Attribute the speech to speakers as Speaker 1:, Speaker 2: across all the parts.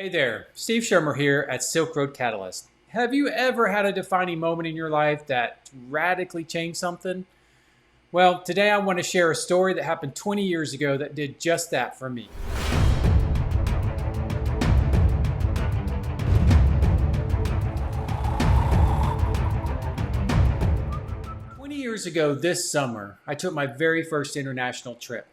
Speaker 1: Hey there, Steve Schirmer here at Silk Road Catalyst. Have you ever had a defining moment in your life that radically changed something? Well, today I want to share a story that happened 20 years ago that did just that for me. 20 years ago this summer, I took my very first international trip.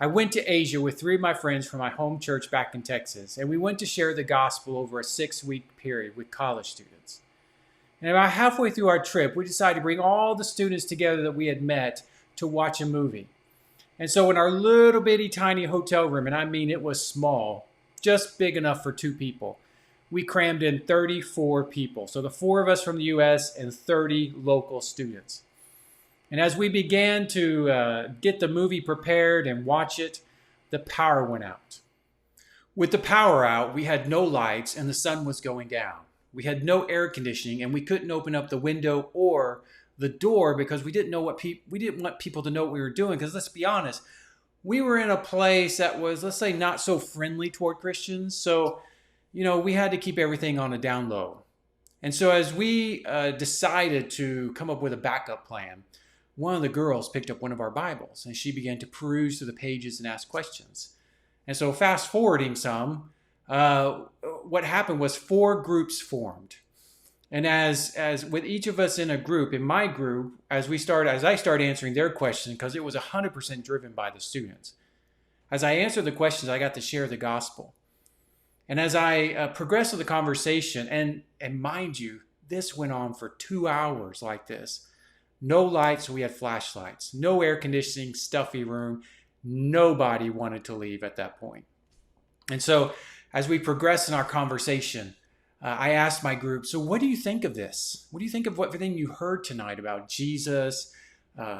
Speaker 1: I went to Asia with three of my friends from my home church back in Texas, and we went to share the gospel over a 6-week period with college students. And about halfway through our trip, we decided to bring all the students together that we had met to watch a movie. And so in our little bitty tiny hotel room, and I mean it was small, just big enough for 2 people, we crammed in 34 people. So the 4 of us from the U.S. and 30 local students. And as we began to get the movie prepared and watch it, the power went out. With the power out, we had no lights and the sun was going down. We had no air conditioning and we couldn't open up the window or the door because we didn't want people to know what we were doing. Because let's be honest, we were in a place that was, let's say, not so friendly toward Christians. So, we had to keep everything on a down low. And so as we decided to come up with a backup plan, one of the girls picked up one of our Bibles and she began to peruse through the pages and ask questions. And so fast forwarding some, what happened was 4 groups formed. And as with each of us in a group, in my group, as I started answering their questions, because it was 100% driven by the students. As I answered the questions, I got to share the gospel. And as I progressed with the conversation, and mind you, this went on for 2 hours like this. No lights, we had flashlights. No air conditioning, stuffy room. Nobody wanted to leave at that point. And so as we progressed in our conversation, I asked my group, so what do you think of this? What do you think of everything you heard tonight about Jesus,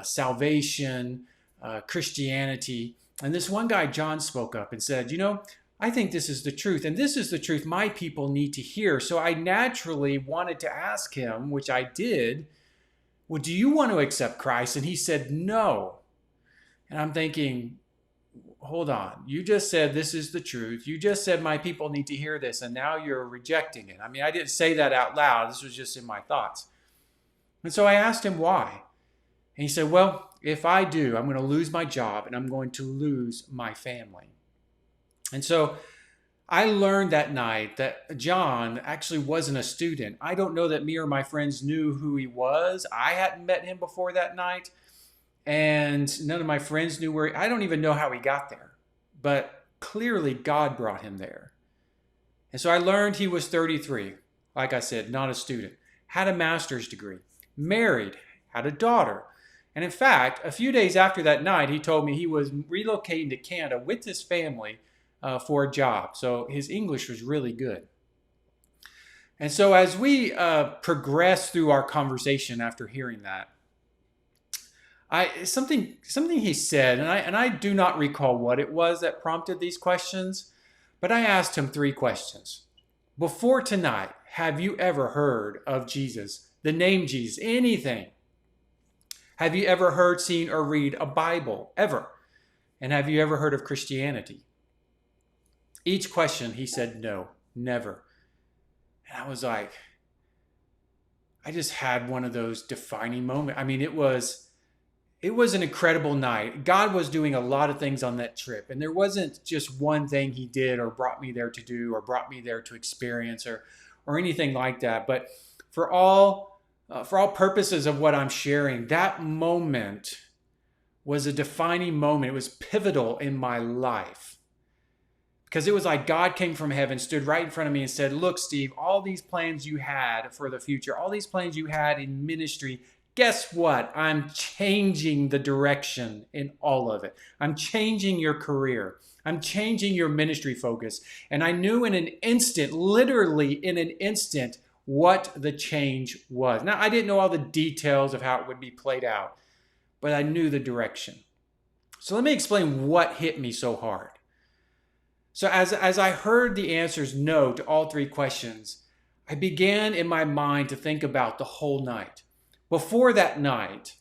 Speaker 1: salvation, Christianity? And this one guy, John, spoke up and said, I think this is the truth. And this is the truth my people need to hear. So I naturally wanted to ask him, which I did, well, do you want to accept Christ? And he said, no. And I'm thinking, hold on. You just said this is the truth. You just said my people need to hear this. And now you're rejecting it. I mean, I didn't say that out loud. This was just in my thoughts. And so I asked him why. And he said, well, if I do, I'm going to lose my job and I'm going to lose my family. And so I learned that night that John actually wasn't a student. I don't know that me or my friends knew who he was. I hadn't met him before that night. And none of my friends knew I don't even know how he got there. But clearly God brought him there. And so I learned he was 33. Like I said, not a student. Had a master's degree. Married. Had a daughter. And in fact, a few days after that night, he told me he was relocating to Canada with his family for a job. So his English was really good. And so as we progressed through our conversation after hearing that, something he said, and I do not recall what it was that prompted these questions, but I asked him 3 questions. Before tonight, have you ever heard of Jesus, the name Jesus, anything? Have you ever heard, seen, or read a Bible, ever? And have you ever heard of Christianity? Each question, he said, no, never. And I was like, I just had one of those defining moments. I mean, it was an incredible night. God was doing a lot of things on that trip. And there wasn't just one thing he did or brought me there to do or brought me there to experience or anything like that. But for all purposes of what I'm sharing, that moment was a defining moment. It was pivotal in my life. Because it was like God came from heaven, stood right in front of me and said, look, Steve, all these plans you had for the future, all these plans you had in ministry, guess what? I'm changing the direction in all of it. I'm changing your career. I'm changing your ministry focus. And I knew in an instant, literally in an instant, what the change was. Now, I didn't know all the details of how it would be played out, but I knew the direction. So let me explain what hit me so hard. So as I heard the answers no to all 3 questions, I began in my mind to think about the whole night. Before that night,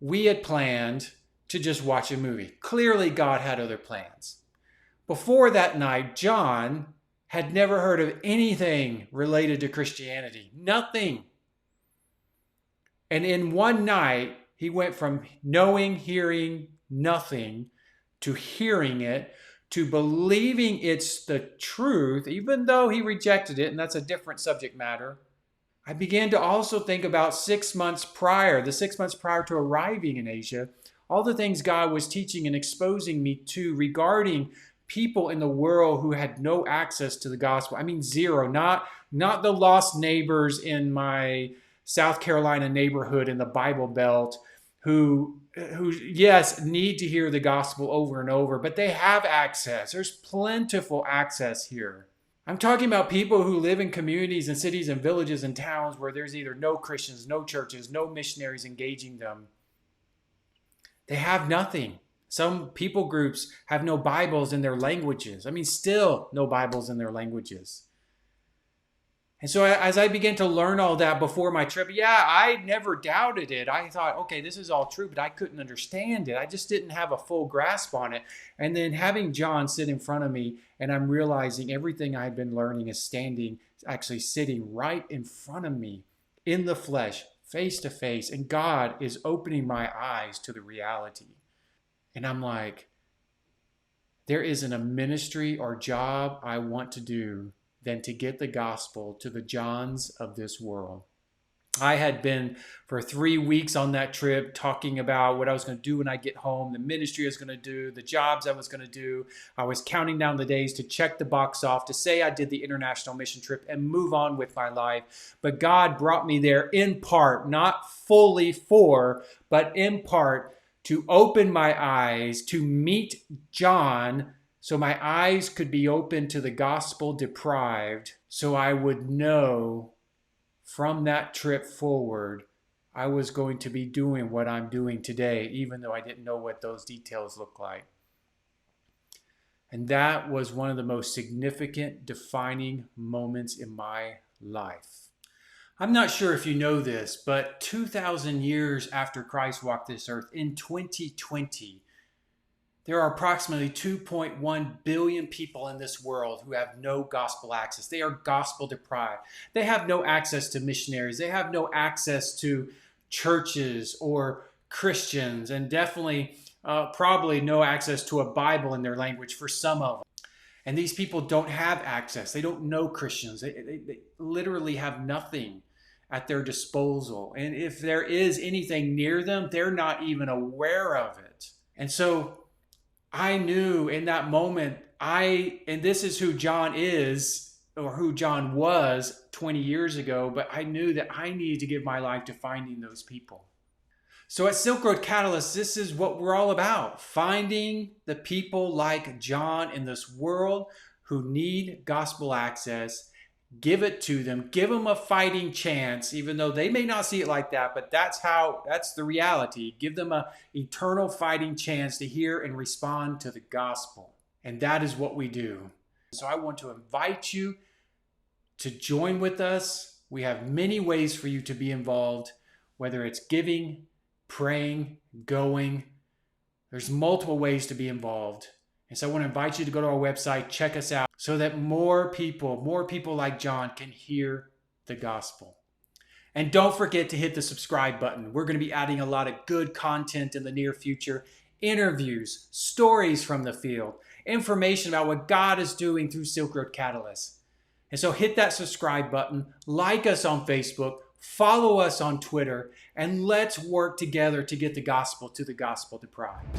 Speaker 1: we had planned to just watch a movie. Clearly, God had other plans. Before that night, John had never heard of anything related to Christianity. Nothing. And in one night, he went from knowing, hearing nothing to hearing it, to believing it's the truth, even though he rejected it, and that's a different subject matter. I began to also think about 6 months prior, the 6 months prior to arriving in Asia, all the things God was teaching and exposing me to regarding people in the world who had no access to the gospel. I mean, zero, not the lost neighbors in my South Carolina neighborhood in the Bible Belt who yes, need to hear the gospel over and over, but they have access. There's plentiful access here. I'm talking about people who live in communities and cities and villages and towns where there's either no Christians, no churches, no missionaries engaging them. They have nothing. Some people groups have no Bibles in their languages. I mean, still no Bibles in their languages. And so as I began to learn all that before my trip, I never doubted it. I thought, okay, this is all true, but I couldn't understand it. I just didn't have a full grasp on it. And then having John sit in front of me, and I'm realizing everything I had been learning is actually sitting right in front of me in the flesh, face to face. And God is opening my eyes to the reality. And I'm like, there isn't a ministry or job I want to do than to get the gospel to the Johns of this world. I had been for 3 weeks on that trip talking about what I was going to do when I get home, the ministry I was going to do, the jobs I was going to do. I was counting down the days to check the box off, to say I did the international mission trip and move on with my life. But God brought me there in part, not fully but in part to open my eyes, to meet John, so my eyes could be open to the gospel deprived, so I would know from that trip forward, I was going to be doing what I'm doing today, even though I didn't know what those details look like. And that was one of the most significant defining moments in my life. I'm not sure if you know this, but 2,000 years after Christ walked this earth, in 2020, there are approximately 2.1 billion people in this world who have no gospel access. They are gospel deprived. They have no access to missionaries. They have no access to churches or Christians, and definitely probably no access to a Bible in their language for some of them. And these people don't have access. They don't know Christians. They literally have nothing at their disposal. And if there is anything near them, they're not even aware of it. And so I knew in that moment, and this is who John is, or who John was 20 years ago, but I knew that I needed to give my life to finding those people. So at Silk Road Catalyst, this is what we're all about, finding the people like John in this world who need gospel access. Give it to them, give them a fighting chance, even though they may not see it like that, but that's the reality. Give them an eternal fighting chance to hear and respond to the gospel. And that is what we do. So I want to invite you to join with us. We have many ways for you to be involved, whether it's giving, praying, going. There's multiple ways to be involved. And so I want to invite you to go to our website, check us out, so that more people like John can hear the gospel. And don't forget to hit the subscribe button. We're going to be adding a lot of good content in the near future. Interviews, stories from the field, information about what God is doing through Silk Road Catalyst. And so hit that subscribe button, like us on Facebook, follow us on Twitter, and let's work together to get the gospel to the gospel deprived.